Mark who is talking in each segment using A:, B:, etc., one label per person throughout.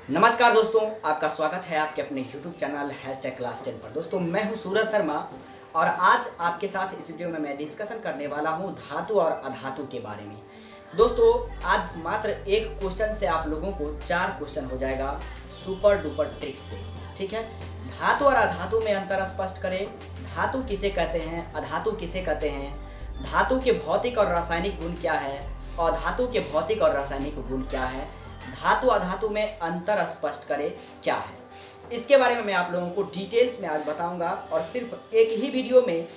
A: नमस्कार दोस्तों, आपका स्वागत है आपके अपने YouTube चैनल #क्लास 10 पर। दोस्तों मैं हूं सूरज शर्मा और आज आपके साथ इस वीडियो में मैं डिस्कशन करने वाला हूं धातु और अधातु के बारे में। दोस्तों आज मात्र एक क्वेश्चन से आप लोगों को 4 क्वेश्चन हो जाएगा सुपर डुपर ट्रिक से। ठीक है, धातु और अधातु में अंतर स्पष्ट करें। धातु किसे कहते हैं, अधातु किसे कहते हैं, धातु के भौतिक और रासायनिक गुण क्या है, अधातु के भौतिक और रासायनिक गुण क्या है, धातु अधातु में अंतर स्पष्ट करें क्या है, इसके बारे में मैं आप लोगों को डिटेल्स में आज बताऊंगा। और सिर्फ एक ही वीडियो में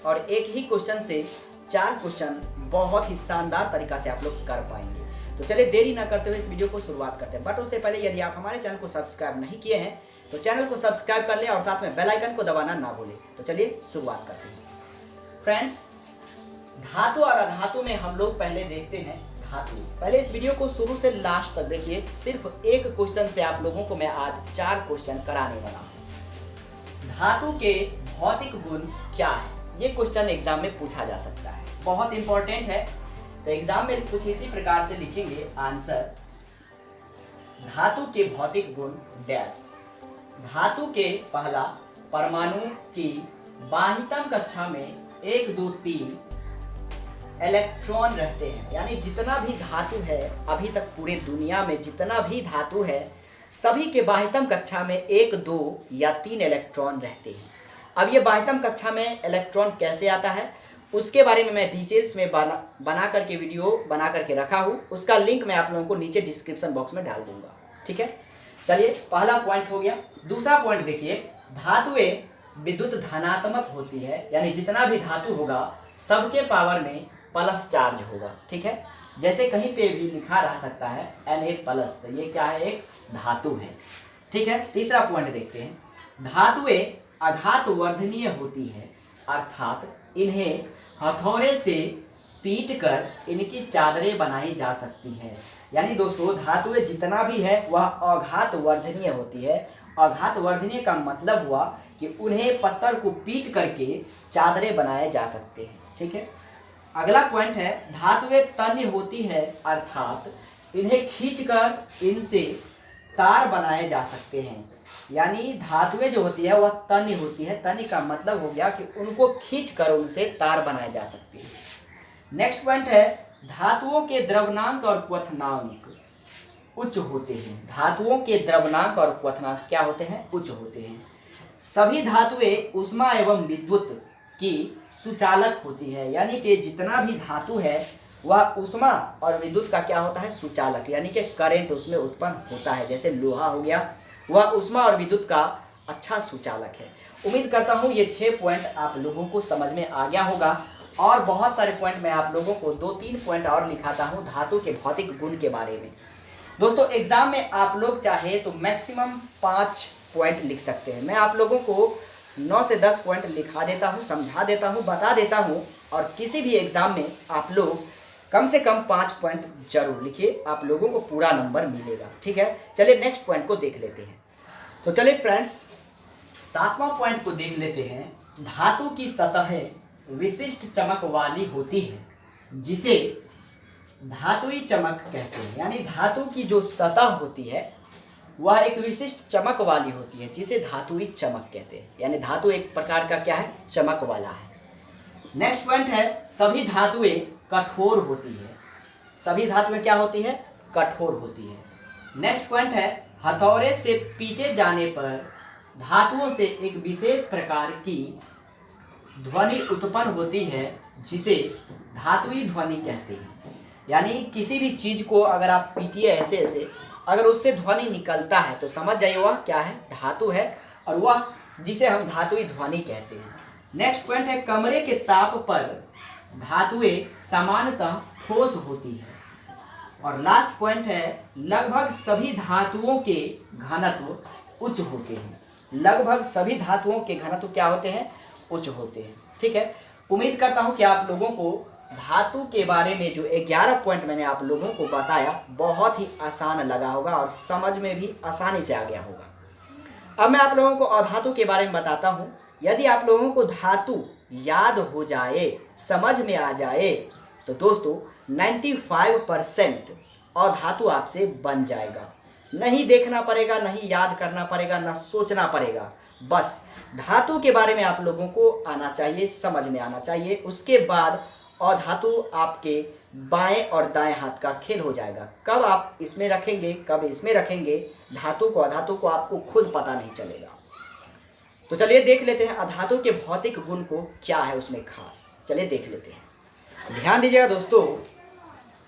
A: और एक ही क्वेश्चन से 4 क्वेश्चन बहुत ही शानदार तरीका से आप लोग कर पाएंगे। तो चलिए देरी ना करते हुए इस वीडियो को शुरुआत करते हैं। बट उससे पहले यदि आप हमारे चैनल को सब्सक्राइब नहीं किए हैं तो चैनल को सब्सक्राइब कर लें और साथ में बेल आइकन को दबाना ना भूलें। तो चलिए शुरुआत करते हैं। फ्रेंड्स, धातु और अधातु में हम लोग पहले देखते हैं धातु। पहले इस वीडियो को शुरू से लास्ट तक देखिए। सिर्फ एक क्वेश्चन से आप लोगों को मैं आज 4 क्वेश्चन कराने वाला हूं। धातु के भौतिक गुण क्या है, ये क्वेश्चन एग्जाम में पूछा जा सकता है, बहुत इंपॉर्टेंट है। तो एग्जाम में कुछ इसी प्रकार से लिखेंगे आंसर, धातु के भौतिक गुण डैश। धातु के पहला, परमाणु की बाह्यतम कक्षा में 1 2 3 इलेक्ट्रॉन रहते हैं। यानी जितना भी धातु है, अभी तक पूरे दुनिया में जितना भी धातु है सभी के बाह्यतम कक्षा में 1 2 या 3 इलेक्ट्रॉन रहते हैं। अब ये बाह्यतम कक्षा में इलेक्ट्रॉन कैसे आता है उसके बारे में मैं डिटेल्स में बना करके वीडियो बना करके रखा हूँ, उसका लिंक मैं आप लोगों को नीचे डिस्क्रिप्शन बॉक्स में डाल दूंगा। ठीक है, चलिए पहला पॉइंट हो गया। दूसरा पॉइंट देखिए, धातुएं विद्युत धनात्मक होती है। यानी जितना भी धातु होगा सबके पावर में प्लस चार्ज होगा। ठीक है, जैसे कहीं पे भी लिखा रह सकता है Na+, तो ये क्या है, एक धातु है। ठीक है, तीसरा पॉइंट देखते हैं, धातुएं आघात वर्धनीय होती है, अर्थात इन्हें हथौड़े से पीट कर इनकी चादरें बनाई जा सकती है। यानी दोस्तों धातुएं जितना भी है वह आघात वर्धनीय होती है। आघात वर्धनीय का मतलब हुआ कि उन्हें पत्थर को पीट करके चादरें बनाए जा सकते हैं। ठीक है, अगला पॉइंट है, धातुएं तन्य होती है, अर्थात इन्हें खींचकर इनसे तार बनाए जा सकते हैं। यानी धातुएं जो होती है वह तन्य होती है। तन्य का मतलब हो गया कि उनको खींचकर उनसे तार बनाए जा सकते हैं। नेक्स्ट पॉइंट है, धातुओं के द्रव्यनांक और क्वथनांक उच्च होते हैं। धातुओं के द्रव्यनांक और क्वथनांक क्या होते हैं, उच्च होते हैं। सभी धातुएं ऊष्मा एवं विद्युत की सुचालक होती है। यानी कि जितना भी धातु है वह ऊष्मा और विद्युत का क्या होता है, सुचालक, यानी कि करंट उसमें उत्पन्न होता है। जैसे लोहा हो गया, वह ऊष्मा और विद्युत का अच्छा सुचालक है। उम्मीद करता हूँ ये 6 पॉइंट आप लोगों को समझ में आ गया होगा। और बहुत सारे पॉइंट मैं आप लोगों को 2-3 पॉइंट और लिखाता हूँ धातु के भौतिक गुण के बारे में। दोस्तों एग्जाम में आप लोग चाहे तो मैक्सिमम 5 पॉइंट लिख सकते हैं। मैं आप लोगों को 9 से 10 पॉइंट लिखा देता हूँ, समझा देता हूँ, बता देता हूँ। और किसी भी एग्जाम में आप लोग कम से कम 5 पॉइंट जरूर लिखिए, आप लोगों को पूरा नंबर मिलेगा। ठीक है, चलिए नेक्स्ट पॉइंट को देख लेते हैं। तो चलिए फ्रेंड्स 7वां पॉइंट को देख लेते हैं। धातु की सतहें विशिष्ट चमक वाली होती है, जिसे धातुई चमक कहते हैं। यानी धातु की जो सतह होती है वह एक विशिष्ट चमक वाली होती है, जिसे धातुई चमक कहते हैं। यानी धातु एक प्रकार का क्या है, चमक वाला है। नेक्स्ट पॉइंट है, सभी धातुएं कठोर होती है। सभी धातुएं क्या होती है, कठोर होती है। नेक्स्ट पॉइंट है, हथौड़े से पीटे जाने पर धातुओं से एक विशेष प्रकार की ध्वनि उत्पन्न होती है, जिसे धातुई ध्वनि कहते हैं। यानी किसी भी चीज को अगर आप पीटिए ऐसे ऐसे, अगर उससे ध्वनि निकलता है तो समझ जाइए वह क्या है, धातु है, और वह जिसे हम धातुई ध्वनि कहते हैं। नेक्स्ट पॉइंट है, कमरे के ताप पर धातुएं सामान्यतः ठोस होती है। और लास्ट पॉइंट है, लगभग सभी धातुओं के घनत्व उच्च होते हैं। लगभग सभी धातुओं के घनत्व क्या होते हैं, उच्च होते हैं। ठीक है, उम्मीद करता हूं कि आप लोगों को धातु के बारे में जो 11 पॉइंट मैंने आप लोगों को बताया बहुत ही आसान लगा होगा और समझ में भी आसानी से आ गया होगा। अब मैं आप लोगों को अधातु के बारे में बताता हूं। यदि आप लोगों को धातु याद हो जाए, समझ में आ जाए, तो दोस्तों 95% अधातु आपसे बन जाएगा। नहीं देखना पड़ेगा, नहीं याद करना पड़ेगा, ना सोचना पड़ेगा। बस धातु के बारे में आप लोगों को आना चाहिए, समझ में आना चाहिए। उसके बाद अधातु आपके बाएं और दाएं हाथ का खेल हो जाएगा। कब आप इसमें रखेंगे, कब इसमें रखेंगे, धातु को अधातु को आपको खुद पता नहीं चलेगा। तो चलिए देख लेते हैं अधातु के भौतिक गुण को क्या है उसमें खास। चलिए देख लेते हैं, ध्यान दीजिएगा दोस्तों।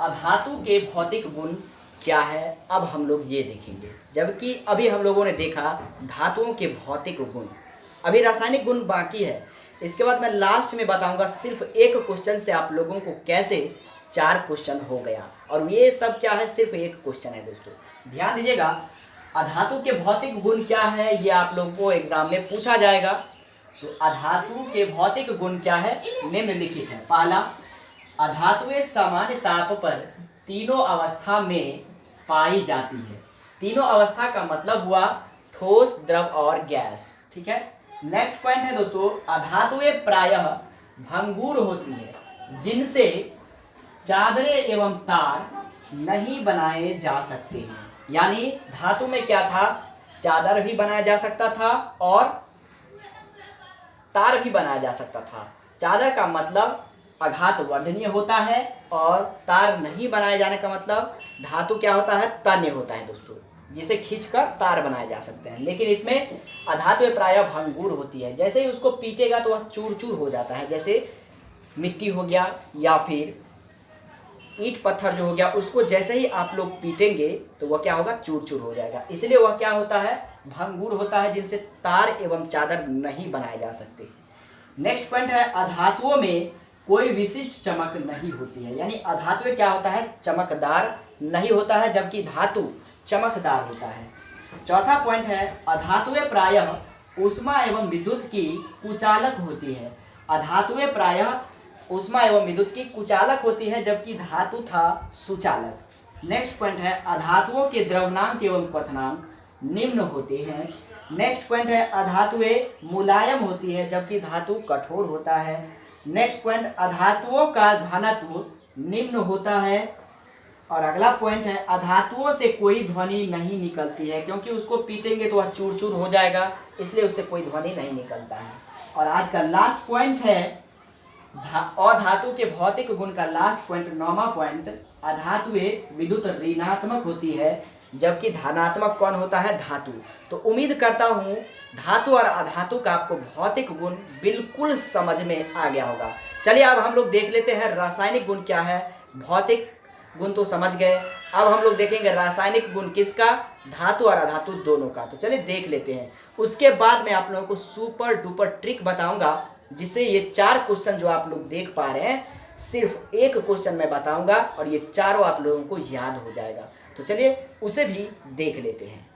A: अधातु के भौतिक गुण क्या है अब हम लोग ये देखेंगे, जबकि अभी हम लोगों ने देखा धातुओं के भौतिक गुण, अभी रासायनिक गुण बाकी है। इसके बाद मैं लास्ट में बताऊंगा सिर्फ एक क्वेश्चन से आप लोगों को कैसे 4 क्वेश्चन हो गया, और ये सब क्या है, सिर्फ एक क्वेश्चन है दोस्तों। ध्यान दीजिएगा, अधातु के भौतिक गुण क्या है ये आप लोगों को एग्जाम में पूछा जाएगा। तो अधातु के भौतिक गुण क्या है, निम्नलिखित है। पहला, अधातुएं सामान्य ताप पर तीनों अवस्था में पाई जाती है। तीनों अवस्था का मतलब हुआ ठोस, द्रव और गैस, ठीक है। नेक्स्ट पॉइंट है दोस्तों, अधातुएं प्रायः भंगुर होती है, जिनसे चादरें एवं तार नहीं बनाए जा सकते हैं। यानी धातु में क्या था, चादर भी बनाया जा सकता था और तार भी बनाया जा सकता था। चादर का मतलब आघात वर्धनीय होता है और तार नहीं बनाए जाने का मतलब धातु क्या होता है, तन्य होता है दोस्तों, जिसे खींचकर तार बनाए जा सकते हैं। लेकिन इसमें अधातु प्रायः भंगुर होती है, जैसे ही उसको पीटेगा तो वह चूर चूर हो जाता है। जैसे मिट्टी हो गया या फिर ईंट पत्थर जो हो गया, उसको जैसे ही आप लोग पीटेंगे तो वह क्या होगा, चूर चूर हो जाएगा। इसलिए वह क्या होता है, भंगुर होता है, जिनसे तार एवं चादर नहीं बनाए जा सकते। नेक्स्ट पॉइंट है, अधातुओं में कोई विशिष्ट चमक नहीं होती है। यानी अधातु क्या होता है, चमकदार नहीं होता है, जबकि धातु चमकदार होता है। चौथा पॉइंट है, अधातुएं प्रायः ऊष्मा एवं विद्युत की कुचालक होती है। अधातुएं प्रायः ऊष्मा एवं विद्युत की कुचालक होती है, जबकि धातु था सुचालक। नेक्स्ट पॉइंट है, अधातुओं के द्रवनांक एवं क्वथनांक निम्न होते हैं। नेक्स्ट पॉइंट है, अधातुएं मुलायम होती है, जबकि धातु कठोर होता है। नेक्स्ट पॉइंट, अधातुओं का घनत्व निम्न होता है। और अगला पॉइंट है, अधातुओं से कोई ध्वनि नहीं निकलती है, क्योंकि उसको पीटेंगे तो वह चूर चूर हो जाएगा, इसलिए उससे कोई ध्वनि नहीं निकलता है। और आज का लास्ट पॉइंट है अधातु के भौतिक गुण का लास्ट पॉइंट, 9वां पॉइंट, अधातुएं विद्युत ऋणात्मक होती है, जबकि धनात्मक कौन होता है, धातु। तो उम्मीद करता हूँ धातु और अधातु का आपको भौतिक गुण बिल्कुल समझ में आ गया होगा। चलिए अब हम लोग देख लेते हैं रासायनिक गुण क्या है। भौतिक गुण तो समझ गए, अब हम लोग देखेंगे रासायनिक गुण किसका, धातु और अधातु दोनों का। तो चलिए देख लेते हैं। उसके बाद मैं आप लोगों को सुपर डुपर ट्रिक बताऊंगा, जिससे ये 4 क्वेश्चन जो आप लोग देख पा रहे हैं, सिर्फ एक क्वेश्चन मैं बताऊंगा और ये चारों आप लोगों को याद हो जाएगा। तो चलिए उसे भी देख लेते हैं।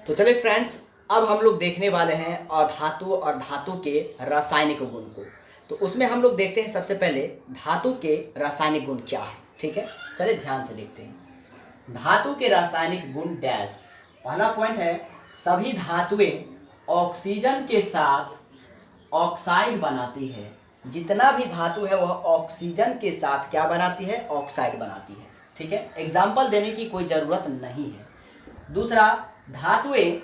A: तो चलिए फ्रेंड्स, अब हम लोग देखने वाले हैं अधातु और धातु के रासायनिक गुण को। तो उसमें हम लोग देखते हैं सबसे पहले धातु के रासायनिक गुण क्या है, ठीक है। चलिए ध्यान से देखते हैं। धातु के रासायनिक गुण डैश। पहला पॉइंट है, सभी धातुएं ऑक्सीजन के साथ ऑक्साइड बनाती है। जितना भी धातु है वह ऑक्सीजन के साथ क्या बनाती है, ऑक्साइड बनाती है, ठीक है। एग्जाम्पल देने की कोई ज़रूरत नहीं है। दूसरा, धातुएं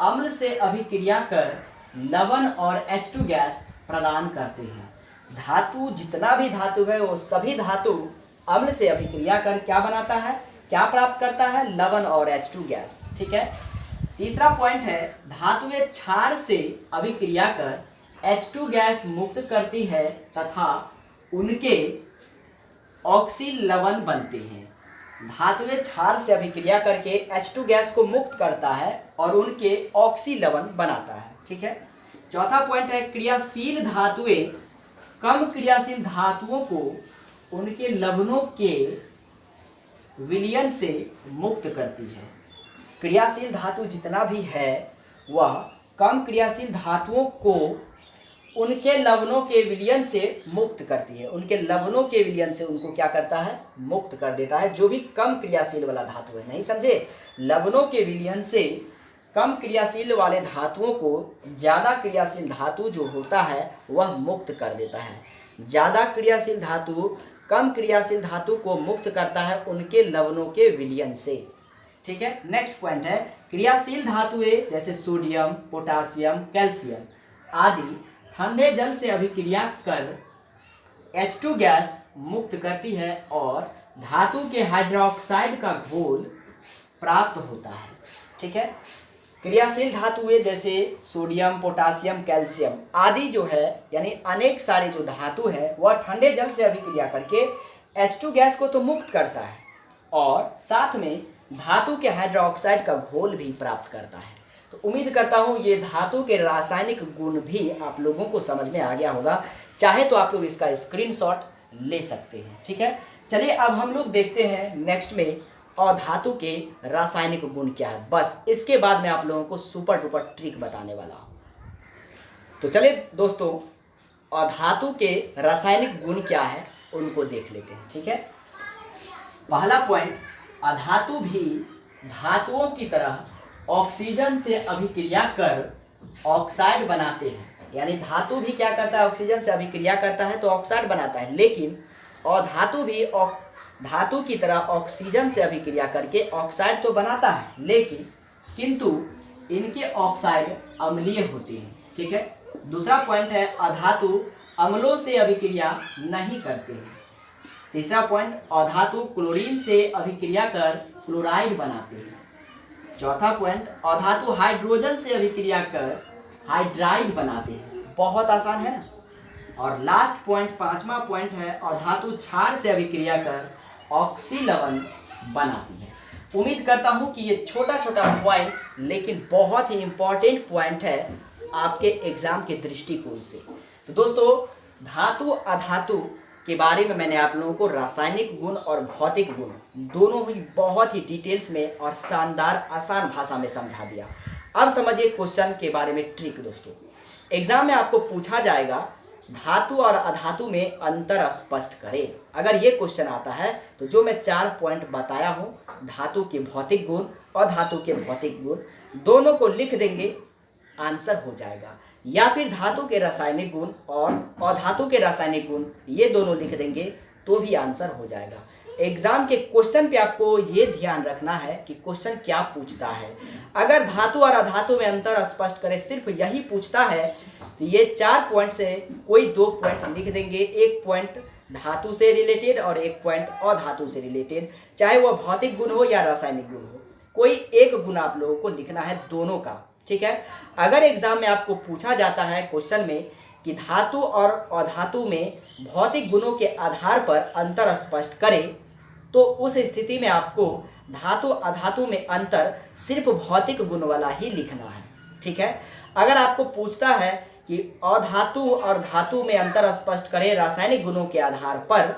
A: अम्ल से अभिक्रिया कर लवण और H2 गैस प्रदान करते हैं। धातु जितना भी धातु है वो सभी धातु अम्ल से अभिक्रिया कर क्या बनाता है, क्या प्राप्त करता है, लवण और H2 गैस, ठीक है। तीसरा पॉइंट है, धातुएं क्षार से अभिक्रिया कर H2 गैस मुक्त करती है तथा उनके ऑक्सी लवण बनते हैं। धातुएं क्षार से अभिक्रिया करके H2 गैस को मुक्त करता है और उनके ऑक्सी लवण बनाता है, ठीक है। चौथा पॉइंट है, क्रियाशील धातुएं कम क्रियाशील धातुओं को उनके लवणों के विलयन से मुक्त करती है। क्रियाशील धातु जितना भी है वह कम क्रियाशील धातुओं को उनके लवणों के विलयन से मुक्त करती है। उनके लवणों के विलयन से उनको क्या करता है, मुक्त कर देता है। जो भी कम क्रियाशील वाला धातु है, नहीं समझे, लवणों के विलयन से कम क्रियाशील वाले धातुओं को ज़्यादा क्रियाशील धातु जो होता है वह मुक्त कर देता है। ज़्यादा क्रियाशील धातु कम क्रियाशील धातु को मुक्त करता है उनके लवणों के विलयन से, ठीक है। नेक्स्ट पॉइंट है क्रियाशील धातुएं जैसे सोडियम, पोटासियम, कैल्शियम आदि ठंडे जल से अभिक्रिया कर H2 गैस मुक्त करती है और धातु के हाइड्रोक्साइड का घोल प्राप्त होता है। ठीक है। क्रियाशील धातुएं जैसे सोडियम, पोटासियम, कैल्शियम आदि जो है यानी अनेक सारे जो धातु है वह ठंडे जल से अभिक्रिया करके H2 गैस को तो मुक्त करता है और साथ में धातु के हाइड्रोक्साइड का घोल भी प्राप्त करता है। तो उम्मीद करता हूँ ये धातु के रासायनिक गुण भी आप लोगों को समझ में आ गया होगा। चाहे तो आप लोग इसका स्क्रीनशॉट ले सकते हैं। ठीक है। चलिए अब हम लोग देखते हैं नेक्स्ट में अधातु के रासायनिक गुण क्या है। बस इसके बाद मैं आप लोगों को सुपर डुपर ट्रिक बताने वाला हूँ। तो चलिए दोस्तों अधातु के रासायनिक गुण क्या है उनको देख लेते हैं। ठीक है। पहला पॉइंट, अधातु भी धातुओं की तरह ऑक्सीजन से अभिक्रिया कर ऑक्साइड बनाते हैं। यानी धातु भी क्या करता है, ऑक्सीजन से अभिक्रिया करता है तो ऑक्साइड बनाता है, लेकिन अधातु भी धातु की तरह ऑक्सीजन से अभिक्रिया करके ऑक्साइड तो बनाता है, लेकिन किंतु इनके ऑक्साइड अम्लीय होते हैं। ठीक है। दूसरा पॉइंट है अधातु अम्लों से अभिक्रिया नहीं करते हैं। तीसरा पॉइंट, अधातु क्लोरीन से अभिक्रिया कर क्लोराइड बनाते हैं। चौथा पॉइंट, अधातु हाइड्रोजन से अभिक्रिया कर हाइड्राइड बनाते हैं। बहुत आसान है ना। और लास्ट पॉइंट, पांचवा पॉइंट है अधातु क्षार से अभिक्रिया कर ऑक्सी लवण बनाती है। उम्मीद करता हूं कि ये छोटा छोटा पॉइंट लेकिन बहुत ही इंपॉर्टेंट पॉइंट है आपके एग्जाम के दृष्टिकोण से। तो दोस्तों धातु अधातु के बारे में मैंने आप लोगों को रासायनिक गुण और भौतिक गुण दोनों ही बहुत ही डिटेल्स में और शानदार आसान भाषा में समझा दिया। अब समझिए क्वेश्चन के बारे में ट्रिक। दोस्तों एग्जाम में आपको पूछा जाएगा धातु और अधातु में अंतर स्पष्ट करें। अगर ये क्वेश्चन आता है तो जो मैं 4 पॉइंट बताया हूँ धातु के भौतिक गुण और धातु के भौतिक गुण दोनों को लिख देंगे, आंसर हो जाएगा। या फिर धातु के रासायनिक गुण और अधातु के रासायनिक गुण ये दोनों लिख देंगे तो भी आंसर हो जाएगा। एग्जाम के क्वेश्चन पे आपको ये ध्यान रखना है कि क्वेश्चन क्या पूछता है। अगर धातु और अधातु में अंतर स्पष्ट करे सिर्फ यही पूछता है तो ये 4 पॉइंट से कोई 2 पॉइंट लिख देंगे। 1 पॉइंट धातु से रिलेटेड और 1 पॉइंट अधातु से रिलेटेड, चाहे वह भौतिक गुण हो या रासायनिक गुण हो, कोई एक गुण आप लोगों को लिखना है दोनों का। ठीक है। अगर एग्जाम में आपको पूछा जाता है क्वेश्चन में कि धातु और अधातु में भौतिक गुणों के आधार पर अंतर स्पष्ट करें तो उस स्थिति में आपको धातु अधातु में अंतर सिर्फ भौतिक गुण वाला ही लिखना है। ठीक है। अगर आपको पूछता है कि अधातु और धातु में अंतर स्पष्ट करें रासायनिक गुणों के आधार पर,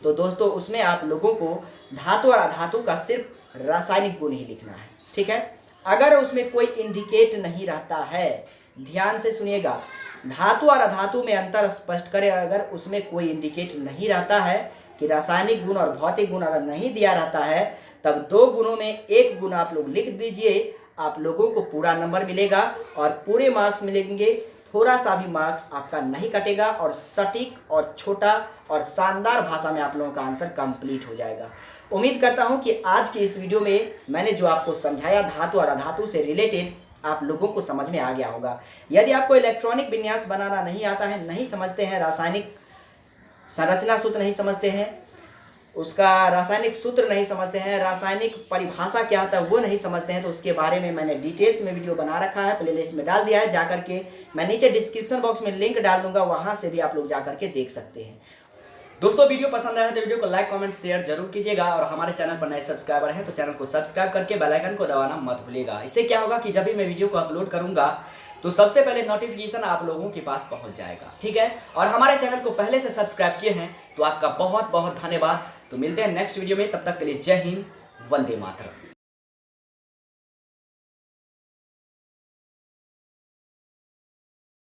A: तो दोस्तों उसमें आप लोगों को धातु और अधातु का सिर्फ रासायनिक गुण ही लिखना है। ठीक है। अगर उसमें कोई इंडिकेट नहीं रहता है, ध्यान से सुनिएगा, धातु और अधातु में अंतर स्पष्ट करें अगर उसमें कोई इंडिकेट नहीं रहता है कि रासायनिक गुण और भौतिक गुण अगर नहीं दिया रहता है, तब 2 गुणों में 1 गुण आप लोग लिख दीजिए, आप लोगों को पूरा नंबर मिलेगा और पूरे मार्क्स मिलेंगे। थोड़ा सा भी मार्क्स आपका नहीं कटेगा और सटीक और छोटा और शानदार भाषा में आप लोगों का आंसर कंप्लीट हो जाएगा। उम्मीद करता हूं कि आज की इस वीडियो में मैंने जो आपको समझाया धातु और अधातु से रिलेटेड आप लोगों को समझ में आ गया होगा। यदि आपको इलेक्ट्रॉनिक विन्यास बनाना नहीं आता है, नहीं समझते हैं, रासायनिक संरचना सूत्र नहीं समझते हैं, उसका रासायनिक सूत्र नहीं समझते हैं, रासायनिक परिभाषा क्या होता है वो नहीं समझते हैं, तो उसके बारे में मैंने डिटेल्स में वीडियो बना रखा है, प्लेलिस्ट में डाल दिया है। जाकर के मैं नीचे डिस्क्रिप्शन बॉक्स में लिंक डाल दूंगा, वहां से भी आप लोग जाकर के देख सकते हैं। दोस्तों वीडियो पसंद आया तो वीडियो को लाइक कमेंट शेयर जरूर कीजिएगा और हमारे चैनल पर नए सब्सक्राइबर हैं तो चैनल को सब्सक्राइब करके बेल आइकन को दबाना मत भूलिएगा। इससे क्या होगा कि जब भी मैं वीडियो को अपलोड करूंगा तो सबसे पहले नोटिफिकेशन आप लोगों के पास पहुंच जाएगा। ठीक है। और हमारे चैनल को पहले से सब्सक्राइब किए हैं तो आपका बहुत बहुत धन्यवाद। तो मिलते हैं नेक्स्ट वीडियो में, तब तक के लिए जय हिंद, वंदे मातरम।